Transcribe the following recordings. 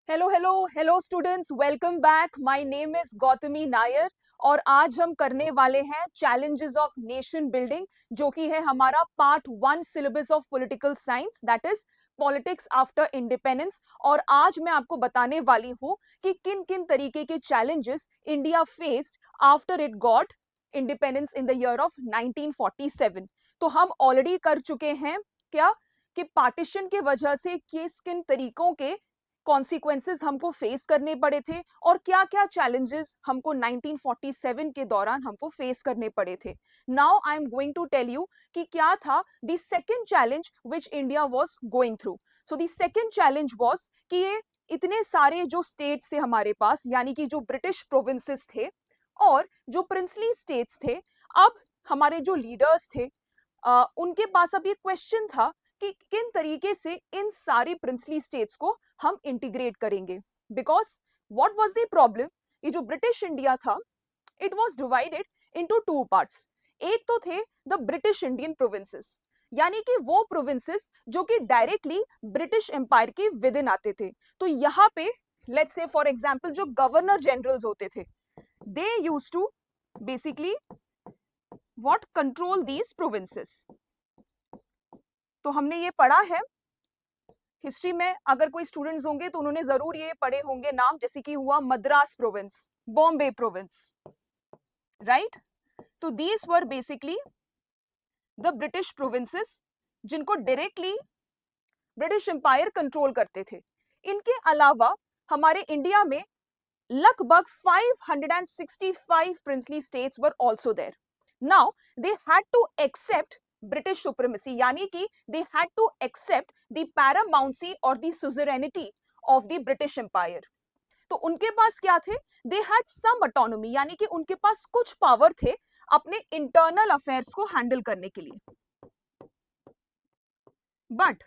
Hello hello hello students, welcome back. My name is Gautami Nair और आज हम करने वाले हैं चैलेंजेस ऑफ नेशन बिल्डिंग, जो कि है हमारा part 1 syllabus of political science, that is politics after independence. और आज मैं आपको बताने वाली हूं कि किन किन तरीके के challenges India faced after it got independence in the year of 1947। तो हम ऑलरेडी कर चुके हैं क्या कि पार्टीशन के वजह से किस किन तरीकों के कॉन्सिक्वेंसेस हमको फेस करने पड़े थे और क्या क्या चैलेंजेस हमको 1947 के दौरान हमको फेस करने पड़े थे। Now I am going to tell you कि क्या था the second challenge which India was going through. So the second challenge was कि ये इतने सारे जो स्टेट्स थे हमारे पास, यानी कि जो ब्रिटिश प्रोविंसेस थे और जो प्रिंसली स्टेट्स थे, अब हमारे जो लीडर्स थे उनके पास अब ये क्वेश्चन था कि किन तरीके से इन सारी प्रिंसली स्टेट्स को हम इंटीग्रेट करेंगे। Because what was the problem, ये जो ब्रिटिश इंडिया था, it was divided into two parts. एक तो थे द ब्रिटिश इंडियन प्रोविंसेस, यानी कि वो प्रोविंसेस जो कि डायरेक्टली ब्रिटिश एम्पायर के विद इन आते थे। तो यहाँ पे लेट्स से फॉर एग्जांपल जो गवर्नर जनरल्स होते थे, they used to basically what control these provinces. तो हमने ये पढ़ा है हिस्ट्री में, अगर कोई स्टूडेंट्स होंगे तो उन्होंने जरूर ये पढ़े होंगे नाम, जैसे कि हुआ Madras province, Bombay province, right. तो these were basically the British provinces जिनको डायरेक्टली ब्रिटिश एम्पायर कंट्रोल करते थे। इनके अलावा हमारे इंडिया में लगभग 565 princely states were also there. Now they had to accept British supremacy, यानी कि they had to accept the paramountcy or the suzerainty of the British Empire. तो उनके पास क्या थे, they had some autonomy, यानी कि उनके पास कुछ पावर थे अपने इंटरनल अफेयर्स को हैंडल करने के लिए, बट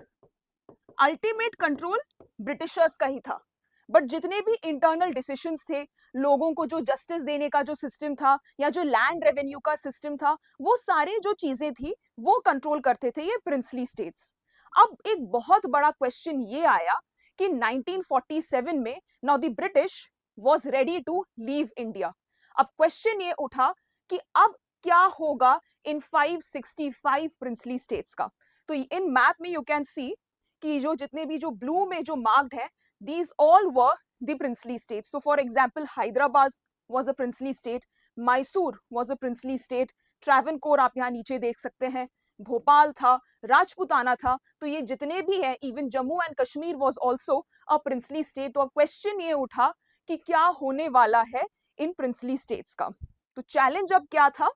अल्टीमेट कंट्रोल ब्रिटिशर्स का ही था। बट जितने भी इंटरनल डिसीजंस थे, लोगों को जो जस्टिस देने का जो सिस्टम था या जो लैंड रेवेन्यू का सिस्टम था, वो सारे जो चीजें थी वो कंट्रोल करते थे ये प्रिंसली स्टेट्स। अब एक बहुत बड़ा क्वेश्चन ये आया कि 1947 में now the British was ready to leave India. अब क्वेश्चन ये उठा कि अब क्या होगा इन 565 प्रिंसली स्टेट्स का। तो इन मैप में यू कैन सी कि जो जितने भी जो ब्लू में जो मार्क्ड है, these all were the princely states. So for example, Hyderabad was a princely state, Mysore was a princely state, Travancore आप यहाँ नीचे देख सकते हैं, भोपाल था, राजपुताना था। तो ये जितने भी हैं, even Jammu and Kashmir was also a princely state। तो अब क्वेश्चन ये उठा कि क्या होने वाला है इन प्रिंसली स्टेट्स का। तो चैलेंज अब क्या था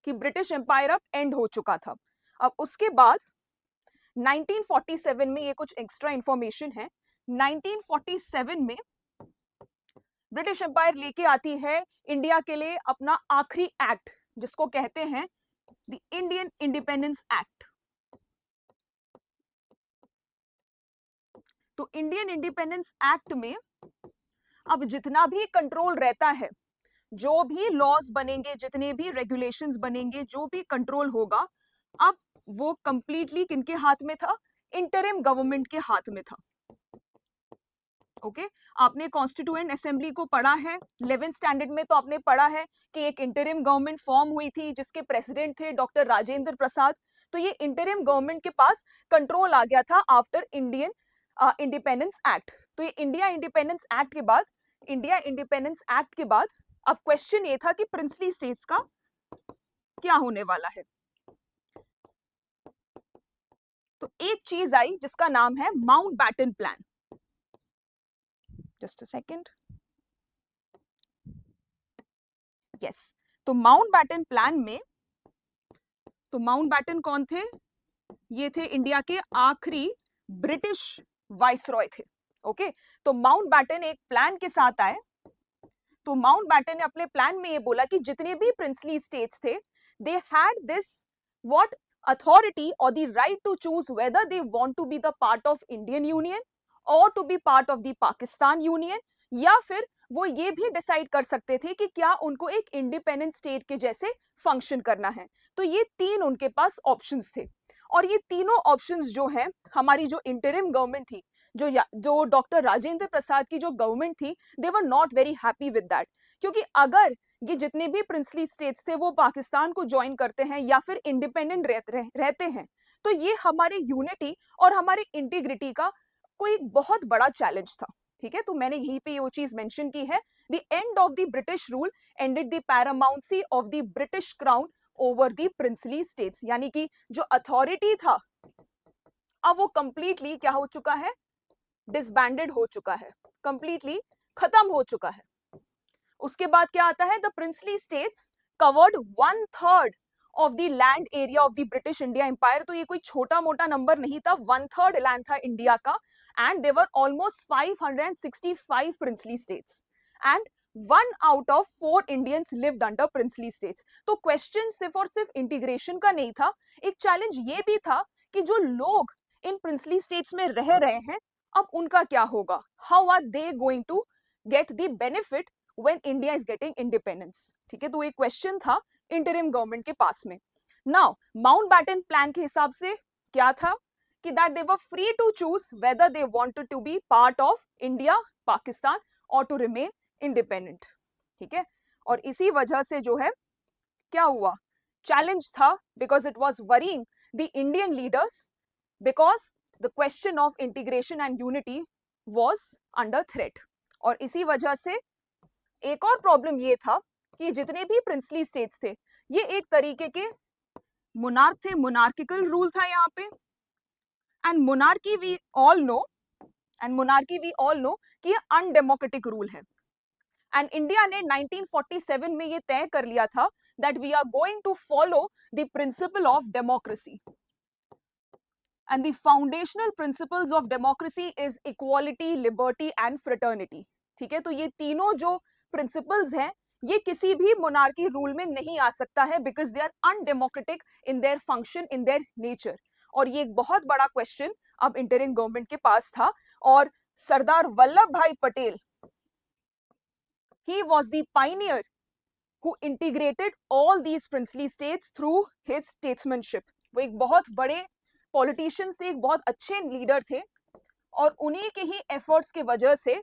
कि ब्रिटिश एम्पायर अब एंड हो चुका था। अब उसके बाद 1947 में ये कुछ एक्स्ट्रा इंफॉर्मेशन है। 1947 में ब्रिटिश एम्पायर लेके आती है इंडिया के लिए अपना आखिरी एक्ट, जिसको कहते हैं द इंडियन इंडिपेंडेंस एक्ट। तो इंडियन इंडिपेंडेंस एक्ट में अब जितना भी कंट्रोल रहता है, जो भी लॉज बनेंगे, जितने भी रेगुलेशंस बनेंगे, जो भी कंट्रोल होगा, अब वो कंप्लीटली किनके हाथ में था, इंटरिम गवर्नमेंट के हाथ में था। ओके आपने कॉन्स्टिट्यूएंट असेंबली को पढ़ा है 11th स्टैंडर्ड में, तो आपने पढ़ा है कि एक इंटरिम गवर्नमेंट फॉर्म हुई थी जिसके प्रेसिडेंट थे डॉक्टर राजेंद्र प्रसाद। तो ये इंटरिम गवर्नमेंट के पास कंट्रोल आ गया था आफ्टर इंडियन इंडिपेंडेंस एक्ट। तो ये इंडिया इंडिपेंडेंस एक्ट के बाद अब क्वेश्चन ये था कि प्रिंसली स्टेट्स का क्या होने वाला है। तो एक चीज आई जिसका नाम है Mountbatten plan. Just a second, yes. तो माउंटबैटन प्लान में, तो माउंटबैटन कौन थे, ये थे इंडिया के आखिरी ब्रिटिश वाइसरॉय थे। ओके तो माउंटबैटन एक प्लान के साथ आए। तो माउंटबैटन ने अपने प्लान में ये बोला कि जितने भी प्रिंसली स्टेट्स थे, they had this what authority और the right to choose whether they want to be the part of Indian union और to be part of the Pakistan union, या फिर वो ये भी डिसाइड कर सकते थे कि क्या उनको एक इंडिपेंडेंट स्टेट के जैसे फंक्शन करना है। तो ये तीन उनके पास ऑप्शंस थे। और ये तीनों ऑप्शंस जो हैं, हमारी जो इंटरिम गवर्नमेंट थी, जो डॉक्टर राजेंद्र प्रसाद की जो गवर्नमेंट थी, they were not very happy with that, क्योंकि अगर ये जितने भी प्रिंसली स्टेट्स थे वो पाकिस्तान को ज्वाइन करते हैं या फिर इंडिपेंडेंट रहते हैं, तो ये हमारे यूनिटी और हमारे इंटीग्रिटी का कोई बहुत बड़ा चैलेंज था। ठीक है, तो मैंने यहीं पे वो चीज मेंशन की है, the end of the British rule ended the paramountcy of the British crown over the princely states, यानी कि जो अथॉरिटी था अब वो कंप्लीटली क्या हो चुका है, डिसबैंडेड हो चुका है, कंप्लीटली खत्म हो चुका है। उसके बाद क्या आता है, the princely states covered 1/3 of the land area of the British India empire. तो ये कोई छोटा मोटा नंबर नहीं था, 1/3 लैंड था इंडिया का, and there were almost 565 princely states and 1 out of 4 Indians lived under princely states. तो क्वेश्चन सिर्फ और सिर्फ इंटीग्रेशन का नहीं था, एक चैलेंज ये भी था कि जो लोग इन प्रिंसली स्टेट्स में रह रहे हैं अब उनका क्या होगा, how are they going to get the benefit when India is getting independence। ठीक है, तो एक क्वेश्चन था इंटरिम गवर्नमेंट के पास में। नाउ माउंटबैटन प्लान के हिसाब से क्या था कि that they were free to choose whether they wanted to be part of India, Pakistan और टू रिमेन इंडिपेंडेंट। ठीक है, और इसी वजह से जो है क्या हुआ, चैलेंज था, because it was worrying the Indian leaders, because the question of integration and unity was under threat. और इसी वजह से एक और प्रॉब्लम ये था कि जितने भी प्रिंसली स्टेट्स थे ये एक तरीके के मोनार्क थे, मोनार्किकल रूल था यहाँ पे, and monarchy we all know कि ये अनडेमोक्रेटिक रूल है। एंड इंडिया ने 1947 में ये तय कर लिया था that we are going to follow the principle of democracy, and the foundational principles of democracy is equality, liberty and fraternity. ठीक है, तो ये तीनों जो प्रिंसिपल्स हैं ये किसी भी मोनार्की रूल में नहीं आ सकता है, because they are undemocratic in their function, in their nature. और ये एक बहुत बड़ा क्वेश्चन अब इंटरिम गवर्नमेंट के पास था, और सरदार वल्लभ भाई Patel, he was the pioneer who integrated all these princely states through his statesmanship। वो एक बहुत बड़े पॉलिटिशियंस थे, एक बहुत अच्छे लीडर थे, और उन्हीं के ही एफर्ट्स के वजह से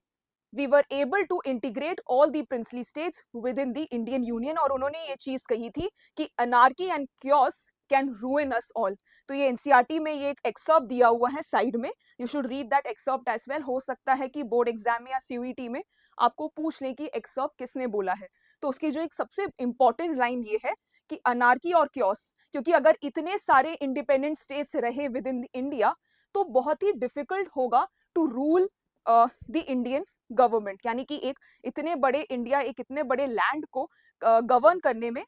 we were able to integrate all the princely states within the Indian Union। और उन्होंने ये चीज कही थी कि anarchy and chaos can ruin us all। तो ये एनसीईआरटी में ये एक एक्सर्प्ट दिया हुआ है साइड में, you should read that excerpt as well. हो सकता है कि बोर्ड एग्जाम में या सीयूईटी में आपको पूछ ले कि एक्सर्प्ट किसने बोला है, तो उसकी जो एक सबसे इंपॉर्टेंट लाइन ये है कि अनार्की और क्योस, क्योंकि अगर इतने सारे इंडिपेंडेंट स्टेट्स रहे विद इन इंडिया तो बहुत ही डिफिकल्ट होगा to rule the Indian government, यानी कि एक इतने बड़े इंडिया, एक इतने बड़े लैंड को गवर्न करने में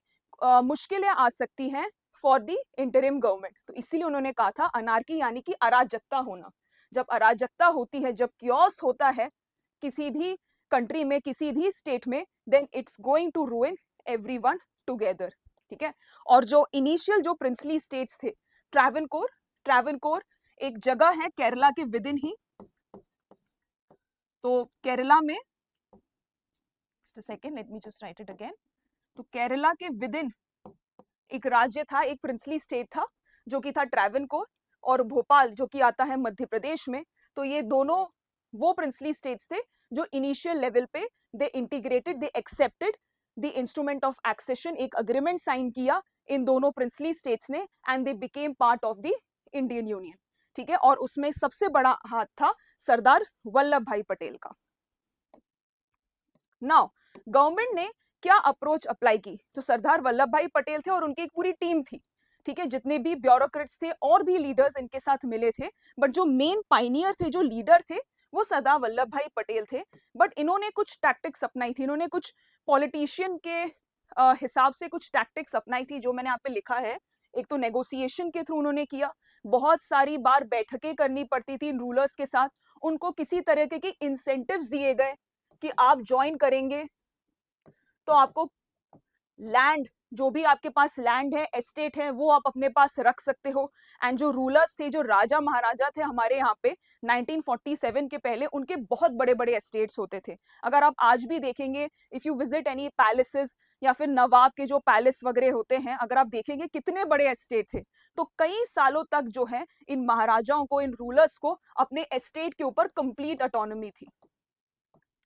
मुश्किलें आ सकती हैं फॉर द इंटरिम गवर्नमेंट। तो इसीलिए उन्होंने कहा था अनार्की यानी कि अराजकता होना। जब अराजकता होती है, जब क्योस होता है किसी भी कंट्री में, किसी भी स्टेट में, then it's going to ruin everyone together. ठीक है, और जो इनिशियल जो प्रिंसली स्टेट्स थे, ट्रैवनकोर एक जगह है केरला के विद इन ही, तो केरला में, just a second, let me just write it again। तो केरला के विद इन एक राज्य था, एक प्रिंसली स्टेट था जो कि था ट्रैवनकोर, और भोपाल जो कि आता है मध्य प्रदेश में। तो ये दोनों वो प्रिंसली स्टेट्स थे जो इनिशियल लेवल पे they integrated, they accepted the instrument of accession, एक अग्रीमेंट साइन किया इन दोनों प्रिंसली स्टेट्स ने, and they became part of the Indian union. ठीक है, और उसमें सबसे बड़ा हाथ था सरदार वल्लभ भाई पटेल का। नाउ गवर्नमेंट ने क्या अप्रोच अप्लाई की, तो सरदार वल्लभ भाई पटेल थे और उनकी एक पूरी टीम थी। ठीक है, जितने भी ब्यूरोक्रेट्स थे और भी लीडर्स इनके साथ मिले थे, बट जो मेन पाइनियर थे, जो लीडर थे, वो सरदार वल्लभ भाई पटेल थे। बट इन्होंने कुछ टैक्टिक्स अपनाई थी, इन्होंने कुछ पॉलिटिशियन के हिसाब से कुछ टैक्टिक्स अपनाई थी, जो मैंने यहाँ पे लिखा है। एक तो नेगोशिएशन के थ्रू उन्होंने किया, बहुत सारी बार बैठकें करनी पड़ती थी रूलर्स के साथ, उनको किसी तरह के इंसेंटिव्स दिए गए कि आप ज्वाइन करेंगे तो आपको लैंड जो भी आपके पास लैंड है, एस्टेट है, वो आप अपने पास रख सकते हो। एंड जो रूलर्स थे, जो राजा महाराजा थे हमारे यहाँ पे 1947 के पहले, उनके बहुत बड़े बड़े एस्टेट्स होते थे। अगर आप आज भी देखेंगे, if you visit any palaces या फिर नवाब के जो पैलेस वगैरह होते हैं, अगर आप देखेंगे कितने बड़े एस्टेट थे। तो कई सालों तक जो है इन महाराजाओं को, इन रूलर्स को अपने एस्टेट के ऊपर कंप्लीट ऑटोनॉमी थी,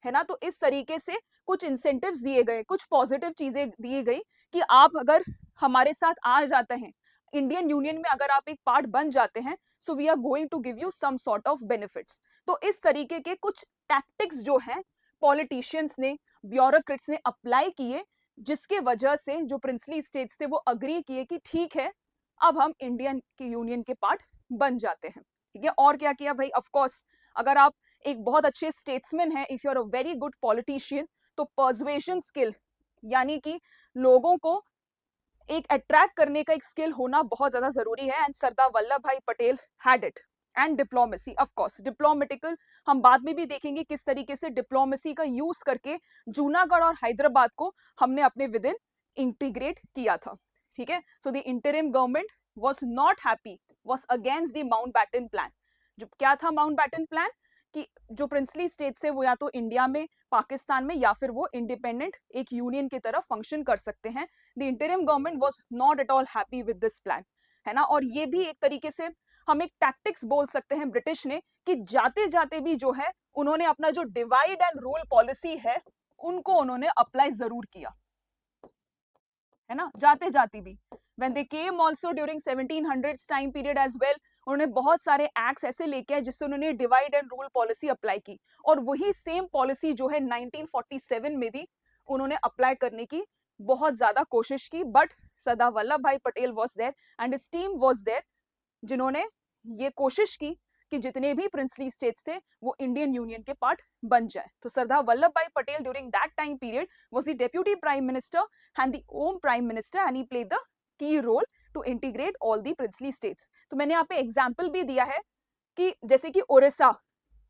है ना। तो इस तरीके से कुछ इंसेंटिव्स दिए गए, कुछ पॉजिटिव चीजें दी गई कि आप अगर हमारे साथ आ जाते हैं, इंडियन यूनियन में अगर आप एक पार्ट बन जाते हैं, so we are going to give you some sort of benefits. तो इस तरीके के कुछ टैक्टिक्स जो हैं पॉलिटिशियंस ने, ब्यूरोक्रेट्स ने अप्लाई किए, जिसके वजह से जो प्रिंसली स्टेट्स थे वो अग्री किए कि ठीक है, अब हम इंडियन के यूनियन के पार्ट बन जाते हैं। ठीक है, और क्या किया भाई, ऑफ कोर्स अगर आप एक बहुत अच्छे स्टेट्समैन हैं, if you are a very good politician, तो पर्सुएशन स्किल यानी कि लोगों को एक अट्रैक्ट करने का एक स्किल होना बहुत ज्यादा जरूरी है। एंड सरदार वल्लभ भाई Patel had it. And diplomacy, of course diplomatical, हम बाद में भी देखेंगे किस तरीके से डिप्लोमेसी का यूज करके जूनागढ़ और हैदराबाद को हमने अपने विद इन इंटीग्रेट किया था। ठीक है, so the interim government was not happy, was against the Mountbatten plan. जो क्या था माउंटबैटन प्लान, कि जो प्रिंसली स्टेट्स है वो या तो इंडिया में, पाकिस्तान में, या फिर वो इंडिपेंडेंट एक यूनियन की तरफ फंक्शन कर सकते हैं। The interim government was not at all happy with this plan, है ना। और ये भी एक तरीके से हम एक टैक्टिक्स बोल सकते हैं ब्रिटिश ने, कि जाते जाते भी जो है उन्होंने अपना जो डिवाइड एंड रूल पॉलिसी है उनको उन्होंने अप्लाई जरूर किया, है ना, जाते जाते भी। when they came also during 1700s time period as well, उन्होंने बहुत सारे एक्ट्स ऐसे लेके आए जिससे उन्होंने divide and rule policy apply की। और वही सेम पॉलिसी जो है 1947 में भी उन्होंने अप्लाई करने की बहुत ज्यादा कोशिश की, बट सरदार वल्लभ भाई Patel was there and his team was there, जिन्होंने ये कोशिश की कि जितने भी प्रिंसली स्टेट्स थे वो इंडियन यूनियन के पार्ट बन जाए। तो सरदार वल्लभ भाई Patel during that time period was the deputy prime minister and the home prime minister, and he played the key role to integrate all the princely states. तो मैंने यहाँ पे एग्जाम्पल भी दिया है कि जैसे कि उड़ीसा,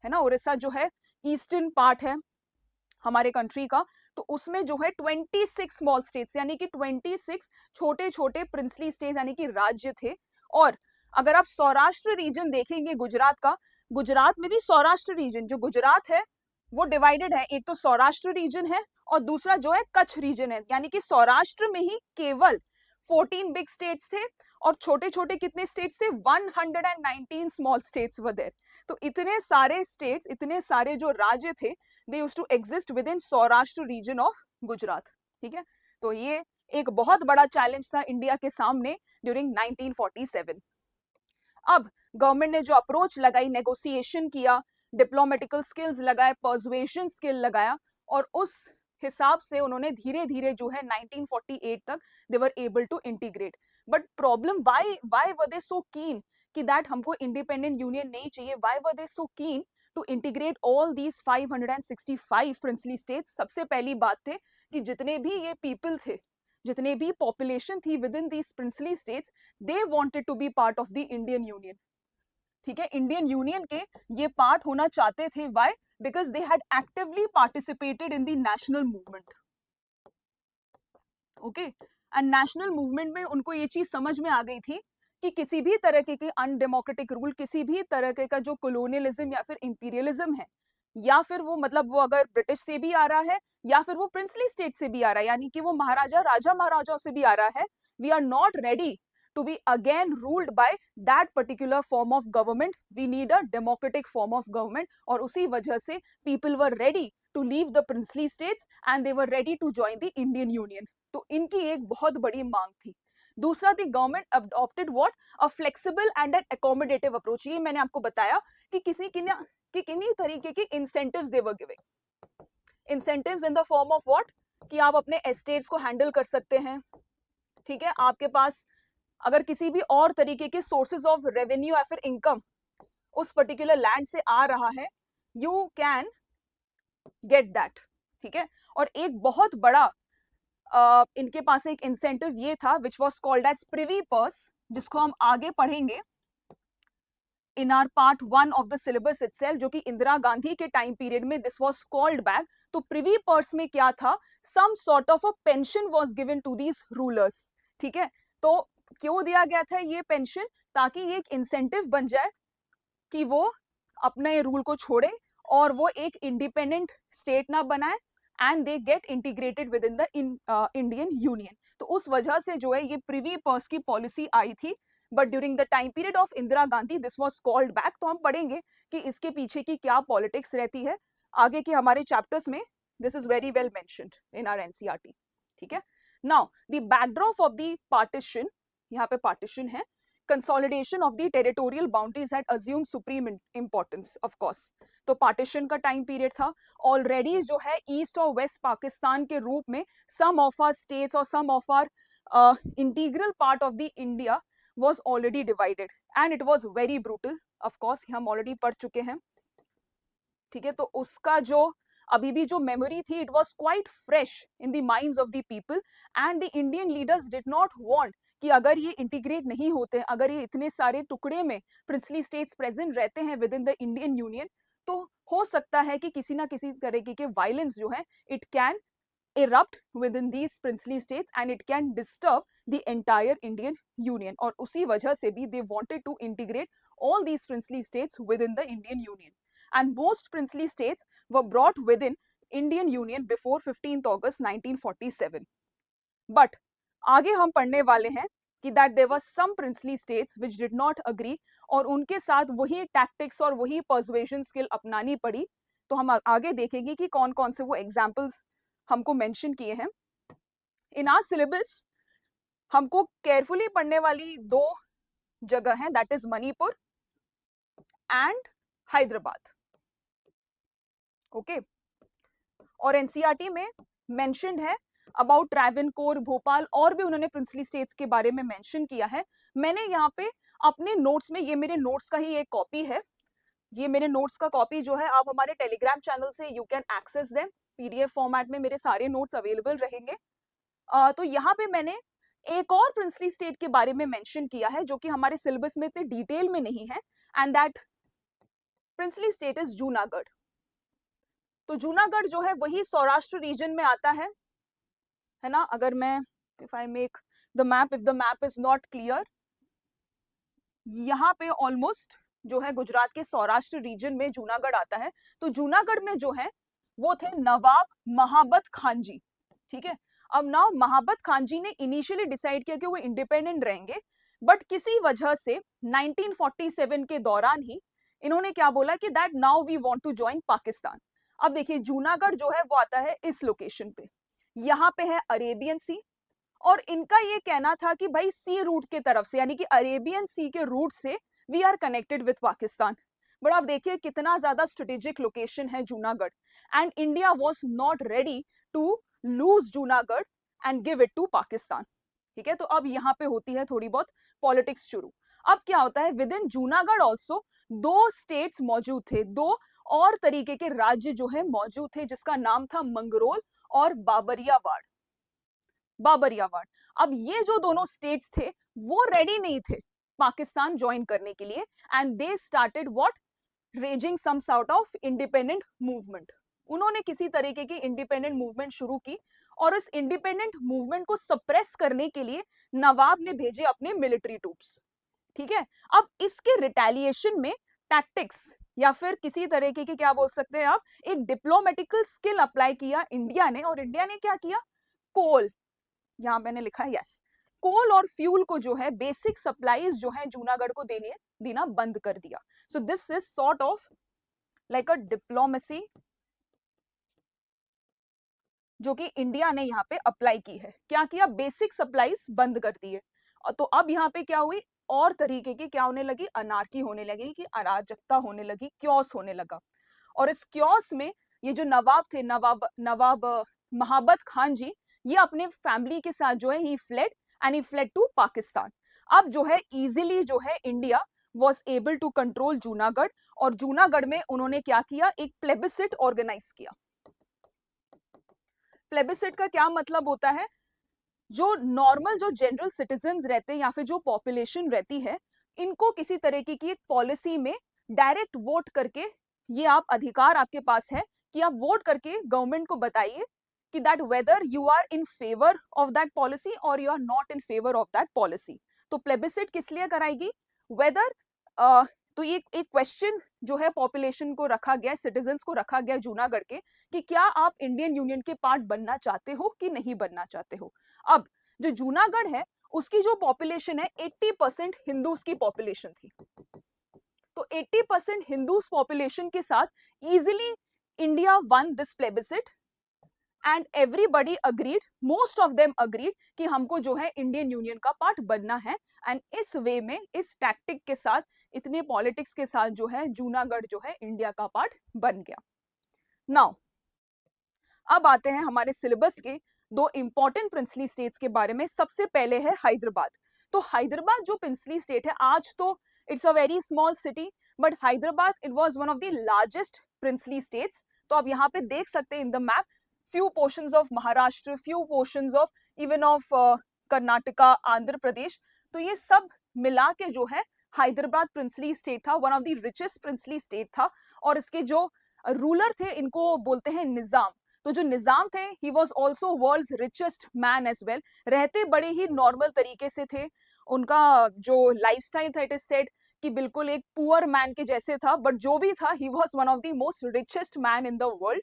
है ना, उड़ीसा जो है ईस्टर्न पार्ट है हमारे कंट्री का, तो उसमें जो है 26 स्मॉल स्टेट्स यानी कि 26 छोटे छोटे प्रिंसली स्टेट्स यानी कि राज्य थे। और अगर आप सौराष्ट्र रीजन देखेंगे गुजरात का, गुजरात में भी सौराष्ट्र रीजन जो गुजरात है वो डिवाइडेड है, एक तो सौराष्ट्र रीजन है और दूसरा जो है कच्छ रीजन है। यानी कि सौराष्ट्र में ही केवल 14 बिग स्टेट्स थे और छोटे छोटे कितने स्टेट्स थे, 119 स्मॉल स्टेट्स वर देयर। तो इतने सारे स्टेट्स, इतने सारे जो राज्य थे, they used to exist within Saurashtra region of Gujarat. ठीक है, तो ये एक बहुत बड़ा चैलेंज था इंडिया के सामने ड्यूरिंग 1947। अब गवर्नमेंट ने जो अप्रोच लगाई, नेगोशिएशन किया, डिप्लोमेटिकल स्किल्स लगाए, पर्सुएशन स्किल लगाया, और उस हिसाब से उन्होंने धीरे धीरे जो है 1948 तक they were able to integrate. But problem, why were they so keen कि दैट हमको इंडिपेंडेंट यूनियन नहीं चाहिए, why were they so keen to integrate all these 565 princely states. सबसे पहली बात थे कि जितने भी ये पीपल थे, जितने भी पॉपुलेशन थी within these princely states, they wanted to be part of the Indian union. ठीक है, इंडियन यूनियन के ये पार्ट होना चाहते थे। Why? Because they had actively participated in the national movement. Okay, and national movement में उनको ये चीज समझ में आ गई थी कि किसी भी तरह के अनडेमोक्रेटिक रूल, किसी भी तरह का जो कोलोनियलिज्म या फिर इंपीरियलिज्म है, या फिर वो मतलब वो अगर ब्रिटिश से भी आ रहा है या फिर वो प्रिंसली स्टेट से भी आ रहा है, यानी कि वो महाराजा राजा महाराजाओं से भी आ रहा है, we are not ready to be again ruled by that particular form of government. We need a democratic form of government. और उसी वजह से people were ready to leave the princely states and they were ready to join the Indian Union. तो इनकी एक बहुत बड़ी मांग थी। दूसरा, the government adopted what? A flexible and an accommodative approach. ये मैंने आपको बताया कि किन्हीं तरीके के incentives they were giving. Incentives in the form of what? कि आप अपने estates को handle कर सकते हैं। ठीक है, आपके पास अगर किसी भी और तरीके के सोर्सेज ऑफ रेवेन्यू या फिर इनकम उस पर्टिकुलर लैंड से आ रहा है, यू कैन गेट दैट। ठीक है, और एक बहुत बड़ा इनके पास एक इंसेंटिव ये था which was called as privy purse, जिसको हम आगे पढ़ेंगे। in our part 1 of the syllabus itself, जो कि इंदिरा गांधी के टाइम पीरियड में this was called back. तो प्रिवी पर्स में क्या था, some sort of a pension was given to these rulers. ठीक है, तो क्यों दिया गया था ये पेंशन, ताकि ये एक इंसेंटिव बन जाए कि वो अपने रूल को छोड़े और वो एक इंडिपेंडेंट स्टेट ना बनाए and they get integrated with in the Indian union. तो उस वजह से जो है ये प्रिवी पर्स की पॉलिसी आई थी. But during the time period of Indira Gandhi this was called back. तो हम पढ़ेंगे कि इसके पीछे की क्या पॉलिटिक्स रहती है आगे के हमारे चैप्टर्स में. This is very well mentioned in our NCERT. ठीक है, now the backdrop of the partition, यहाँ पे पार्टीशन है, consolidation of the territorial boundaries had assumed supreme importance. Of course, तो पार्टीशन का टाइम पीरियड था. ऑलरेडी जो है ईस्ट और वेस्ट पाकिस्तान के रूप में सम ऑफ आवर स्टेट्स और some of our integral part of the India was already divided and it was very brutal. of course हम already पढ़ चुके हैं. ठीक है, तो उसका जो अभी भी जो मेमोरी थी, it was quite fresh in the minds of the people and the Indian leaders did not want कि अगर ये इंटीग्रेट नहीं होते, अगर ये इतने सारे टुकड़े में प्रिंसली स्टेट्स प्रेजेंट रहते हैं with in the Indian union, तो हो सकता है कि किसी ना किसी तरीके के वायलेंस जो है it can erupt within these princely states and it can disturb the entire Indian Union. और उसी वजह से भी they wanted to integrate all these princely states within the Indian Union. And most princely states were brought within Indian Union before 15th August 1947. But आगे हम पढ़ने वाले हैं कि that there were some princely states which did not agree और उनके साथ वही tactics और वही persuasion skill अपनानी पड़ी. तो हम आगे देखेंगे कि कौन कौन से वो एग्जाम्पल्स हमको मेंशन किए हैं. इन आवर सिलेबस हमको केयरफुली पढ़ने वाली दो जगह हैं, that is Manipur and Hyderabad. Okay, और एनसीईआरटी में मेंशन्ड है अबाउट ट्रैवनकोर, भोपाल, और भी उन्होंने प्रिंसली स्टेट्स के बारे में मेंशन किया है. मैंने यहाँ पे अपने नोट्स में, ये मेरे नोट्स का ही एक कॉपी है, ये मेरे नोट्स का कॉपी जो है आप हमारे टेलीग्राम चैनल से you can access them. PDF format में मेरे सारे नोट्स अवेलेबल रहेंगे. तो यहाँ पे मैंने एक और प्रिंसली स्टेट के बारे में मेंशन किया है जो कि हमारे सिलेबस में इतने डिटेल में नहीं है, and that princely state is Junagadh. तो जूनागढ़ जो है वही सौराष्ट्र रीजन में आता है ना. अगर मैं if I make the map, if the map is not clear, यहाँ पे ऑलमोस्ट जो है गुजरात के सौराष्ट्र रीजन में जूनागढ़ आता है. तो जूनागढ़ में जो है वो थे नवाब महाबत खान जी. ठीक है, अब नाउ महाबत खान जी ने इनिशियली डिसाइड किया कि वो इंडिपेंडेंट रहेंगे, बट किसी वजह से 1947 के दौरान ही इन्होंने क्या बोला कि that now we want to join Pakistan. अब देखिए जूनागढ़ जो है वो आता है इस लोकेशन पे, यहाँ पे है अरेबियन सी, और इनका ये कहना था कि भाई सी रूट के तरफ से, यानी कि अरेबियन सी के रूट से we are connected with Pakistan. But आप देखिए कितना ज्यादा स्ट्रेटेजिक लोकेशन है Junagadh, and India was not ready to lose Junagadh and give it to Pakistan. ठीक है, तो अब यहाँ पे होती है थोड़ी बहुत पॉलिटिक्स शुरू. अब क्या होता है, विद इन जूनागढ़ ऑल्सो दो स्टेट्स मौजूद थे, दो और तरीके के राज्य जो है मौजूद थे, जिसका नाम था मंगरोल और बाबरियावाड़. बाबरियावाड़, अब ये जो दोनों स्टेट्स थे वो रेडी नहीं थे पाकिस्तान ज्वाइन करने के लिए, and they started what, raising some sort of independent movement. उन्होंने किसी तरीके की इंडिपेंडेंट मूवमेंट शुरू की, और इस इंडिपेंडेंट मूवमेंट को सप्रेस करने के लिए नवाब ने भेजे अपने मिलिट्री ट्रूप्स. ठीक है, अब इसके रिटेलिएशन में टैक्टिक्स या फिर किसी तरीके के क्या बोल सकते हैं आप, एक डिप्लोमेटिकल स्किल अप्लाई किया इंडिया ने. और इंडिया ने क्या किया, कोल, यहाँ मैंने लिखा है यस, कोल और फ्यूल को जो है बेसिक सप्लाईज जो है जूनागढ़ को देना बंद कर दिया. So this is sort of like a diplomacy जो कि इंडिया ने यहाँ पे अप्लाई की है. क्या किया, बेसिक सप्लाईज बंद कर दी है. तो अब यहाँ पे क्या हुई, और तरीके की क्या होने लगी, अनार्की होने लगी, कि अराजकता होने लगी, क्योस होने लगा. और इस क्योस में ये जो नवाब थे, नवाब महाबत खान जी, ये अपने फैमिली के साथ जो है he fled and he fled to Pakistan. अब जो है इजीली जो है India was able to control Junagadh, और जूनागढ़ में उन्होंने क्या किया, एक प्लेबिसिट ऑर्गेनाइज किया. प्लेबिसिट का क्या मतलब होता है, जो नॉर्मल जो जनरल सिटीजन्स रहते हैं या फिर जो पॉपुलेशन रहती है इनको किसी तरीके की एक पॉलिसी में डायरेक्ट वोट करके, ये आप अधिकार आपके पास है कि आप वोट करके गवर्नमेंट को बताइए कि that whether you are in favour of that policy और you are not in favour of that policy. तो प्लेबिसिट किस लिए कराएगी? वेदर तो ये एक क्वेश्चन जो है पॉपुलेशन को रखा गया, सिटीजन्स को रखा गया जूनागढ़ के, कि क्या आप इंडियन यूनियन के पार्ट बनना चाहते हो कि नहीं बनना चाहते हो। अब जो जूनागढ़ है उसकी जो पॉपुलेशन है 80% हिंदूज की पॉपुलेशन थी। तो 80% हिंदूज पॉपुलेशन के साथ easily India one this plebiscite and everybody agreed, most of them agreed कि हमको जो है इंडियन यूनियन का पार्ट बनना है। एंड इस वे में, इस टैक्टिक के साथ, इतने पॉलिटिक्स के साथ जो है जूनागढ़ जो है इंडिया का पार्ट बन गया। नाउ अब आते हैं हमारे सिलेबस के दो इंपॉर्टेंट प्रिंसली स्टेट्स के बारे में। सबसे पहले है हैदराबाद। तो हैदराबाद जो प्रिंसली स्टेट है, आज तो it's a very small city, but Hyderabad it was one of the largest princely states. तो आप यहाँ पे देख सकते हैं in the map, few portions of Maharashtra, few portions of even of Karnataka, Andhra Pradesh. तो ये सब मिला के जो है हैदराबाद प्रिंसली स्टेट था, one of the richest princely state था। और इसके जो रूलर थे इनको बोलते हैं निजाम। तो जो निजाम थे, he was also world's richest man as well. रहते बड़े ही नॉर्मल तरीके से थे, उनका जो लाइफस्टाइल था इट इज सेड कि बिल्कुल एक पुअर मैन के जैसे था, बट जो भी था he was one of the most richest man in the world.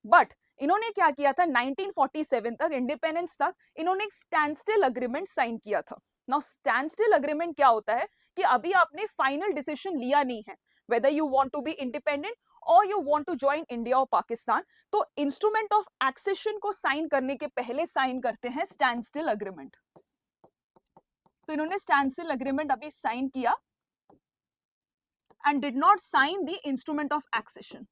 But इन्होंने क्या किया था, 1947 तक, इंडिपेंडेंस तक, इन्होंने एक स्टैंड स्टिल अग्रीमेंट साइन किया था। नाउ स्टैंड स्टिल अग्रीमेंट क्या होता है कि अभी आपने फाइनल डिसीजन लिया नहीं है whether you want to be independent और you want to join India और पाकिस्तान। तो इंस्ट्रूमेंट ऑफ एक्सेशन को साइन करने के पहले साइन करते हैं स्टैंड स्टिल अग्रीमेंट। तो इन्होंने स्टैंड स्टिल अग्रीमेंट अभी साइन किया and did not sign the instrument of accession.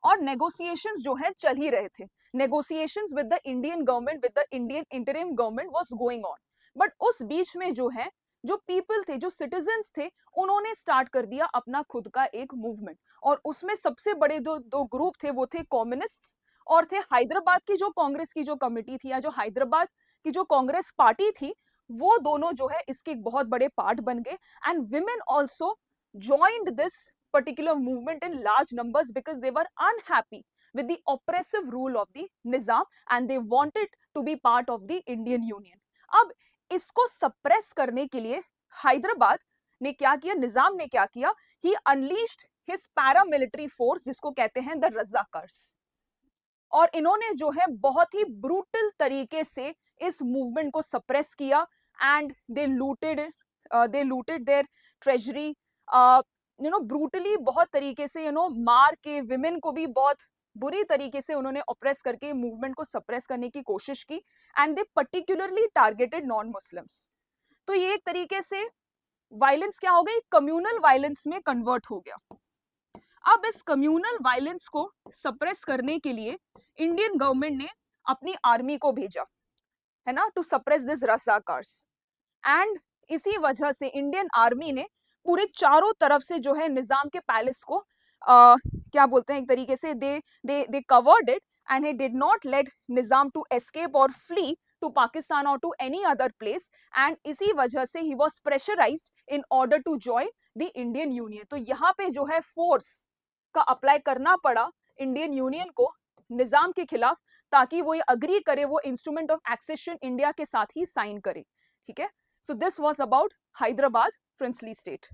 और नेगोशिएशंस जो है चल ही रहे थे। Negotiations with the Indian government, with the Indian interim government was going on. But उस बीच में जो है, जो पीपल थे, जो सिटीजन्स थे, उन्होंने स्टार्ट कर दिया अपना खुद का एक मूवमेंट। और उसमें सबसे बड़े दो ग्रुप थे, वो थे कम्युनिस्ट्स और थे हैदराबाद की जो कांग्रेस की जो कमिटी थी, या जो हैदराबाद की जो कांग्रेस पार्टी थी, वो दोनों जो है इसके एक बहुत बड़े पार्ट बन गए। And women also joined this particular movement in large numbers because they were unhappy with the oppressive rule of the Nizam and they wanted to be part of the Indian Union. अब इसको suppress करने के लिए हैदराबाद ने क्या किया, निजाम ने क्या किया, he unleashed his paramilitary force, जिसको कहते हैं द रज़ाकर्स। और इन्होंने जो है बहुत ही ब्रूटल तरीके से इस मूवमेंट को सप्रेस किया and they looted their treasury, brutally, बहुत तरीके से मार के, विमेन को भी बहुत बुरी तरीके से उन्होंने ऑप्रेस करके मूवमेंट को सप्रेस करने की कोशिश की। And they particularly targeted non Muslims. तो ये एक तरीके से वायलेंस क्या हो गई, कम्युनल वायलेंस में कन्वर्ट हो गया। अब इस कम्युनल वायलेंस को सप्रेस करने के लिए इंडियन गवर्नमेंट ने अपनी आर्मी को भेजा, है ना, टू सप्रेस दिस रज़ाकर्स। एंड इसी वजह से इंडियन आर्मी ने पूरे चारों तरफ से जो है निजाम के पैलेस को क्या बोलते हैं, एक तरीके से they covered it and he did not let Nizam to escape और फ्ली टू पाकिस्तान और to any other place. And इसी वजह से ही was pressurized in order to join the Indian union. तो यहाँ पे जो है फोर्स का अप्लाई करना पड़ा इंडियन यूनियन को निजाम के खिलाफ, ताकि वो ये अग्री करे, वो इंस्ट्रूमेंट ऑफ एक्सेशन इंडिया के साथ ही साइन करे। ठीक है, so this was about Hyderabad princely state.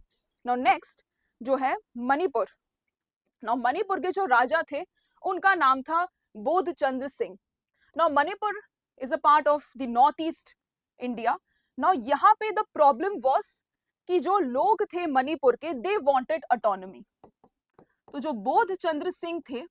Now next जो है मणिपुर। नाउ मणिपुर के जो राजा थे उनका नाम था Bodhchandra Singh. Now Manipur is a part of the north east India. Now यहाँ पे द प्रॉब्लम वाज कि जो लोग थे मणिपुर के, दे वांटेड ऑटोनॉमी। तो जो बोधचंद्र सिंह थे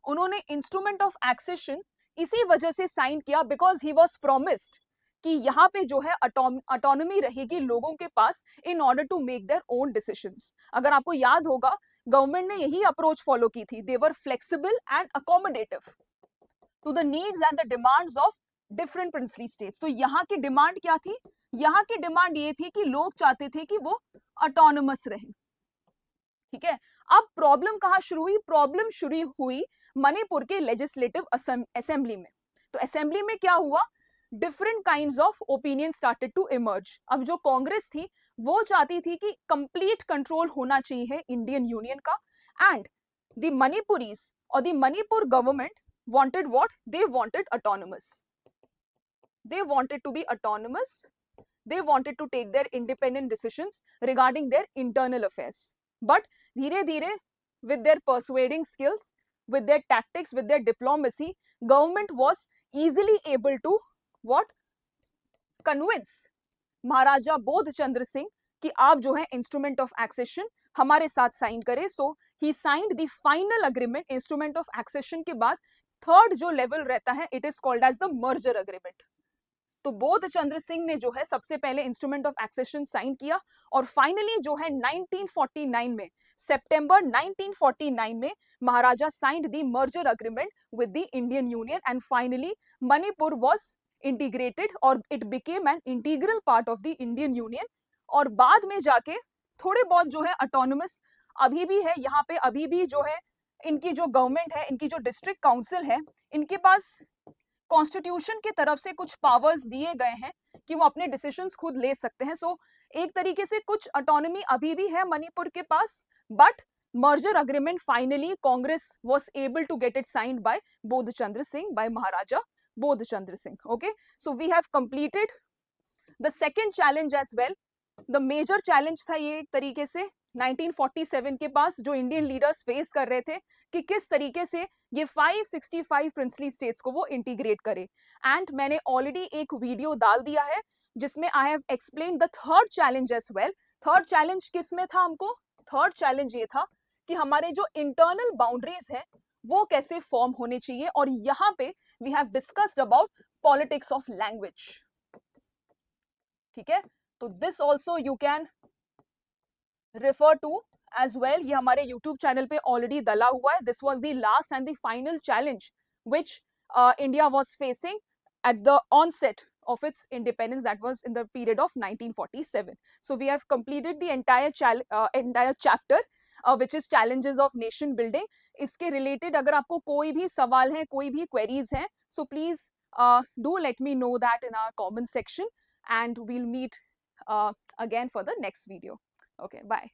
उन्होंने इंस्ट्रूमेंट ऑफ एक्सेशन इसी वजह से साइन किया बिकॉज ही वाज प्रॉमिस्ड कि यहाँ पे जो है ऑटोनॉमी रहेगी लोगों के पास in order to make their own decisions. अगर आपको याद होगा, गवर्नमेंट ने यही अप्रोच फॉलो की थी, they were flexible and accommodative to the needs and the demands of different princely states. तो यहाँ की डिमांड क्या थी, यहाँ की डिमांड ये थी कि लोग चाहते थे कि वो ऑटोनोमस रहे। ठीक है, अब प्रॉब्लम कहाँ शुरू हुई, प्रॉब्लम शुरू हुई मणिपुर के लेजिस्लेटिव असेंबली में। तो असेंबली में क्या हुआ, different kinds of opinion started to emerge. अब जो कांग्रेस थी वो चाहती थी कि कंप्लीट कंट्रोल होना चाहिए इंडियन यूनियन का, एंड द मणिपुरीज और the Manipur government wanted what, they wanted autonomous, they wanted to be autonomous, they wanted to take their independent decisions regarding their internal affairs. But dheere dheere, with their persuading skills, with their tactics, with their diplomacy, government was easily able to what, convince महाराजा बोध चंद्र सिंह कि आप जो है instrument of accession हमारे साथ sign करें। So he signed the final agreement. Instrument of accession के बाद third जो लेवल रहता है, it is called as the merger agreement. तो बोध चंद्र सिंह ने जो है सबसे पहले इंस्ट्रूमेंट ऑफ एक्सेशन साइन किया, और फाइनली जो है 1949 में, सितंबर 1949 में Maharaja signed the merger agreement with the Indian union, and finally Manipur was integrated और it became an integral part of the Indian union. और बाद में जाके थोड़े बहुत जो है ऑटोनमस अभी भी है यहाँ पे, अभी भी जो है इनकी जो गवर्नमेंट है, इनकी जो डिस्ट्रिक्ट काउंसिल है, इनके पास कॉन्स्टिट्यूशन की तरफ से कुछ पावर्स दिए गए हैं कि वो अपने डिसीजंस खुद ले सकते हैं। सो एक तरीके से कुछ ऑटोनॉमी अभी भी है मणिपुर के पास, but merger agreement finally Congress was able to get it signed by Bodh Chandra Singh, by Maharaja Bodh Chandra Singh. Okay, so we have completed the second challenge as well. The major challenge था ये एक तरीके से 1947 के पास जो इंडियन लीडर्स फेस कर रहे थे कि किस तरीके से ये 565 प्रिंसली स्टेट्स को वो इंटीग्रेट करे। एंड मैंने ऑलरेडी एक वीडियो डाल दिया है जिसमें I have explain the third challenge as well. Third challenge किस में था हमको, थर्ड चैलेंज ये था कि हमारे जो इंटरनल बाउंड्रीज है वो कैसे फॉर्म होने चाहिए, और यहाँ पे we have discussed about politics of language. ठीक है, तो this also you can refer to as well. ये हमारे YouTube चैनल पे ऑलरेडी डला हुआ है। This was the last and the final challenge which India was facing at the onset of its independence, that was in the period of 1947. So we have completed the entire chapter which is challenges of nation building. इसके related अगर आपको कोई भी सवाल है, कोई भी queries हैं, so please do let me know that in our comment section, and we'll meet again for the next video. Okay, bye.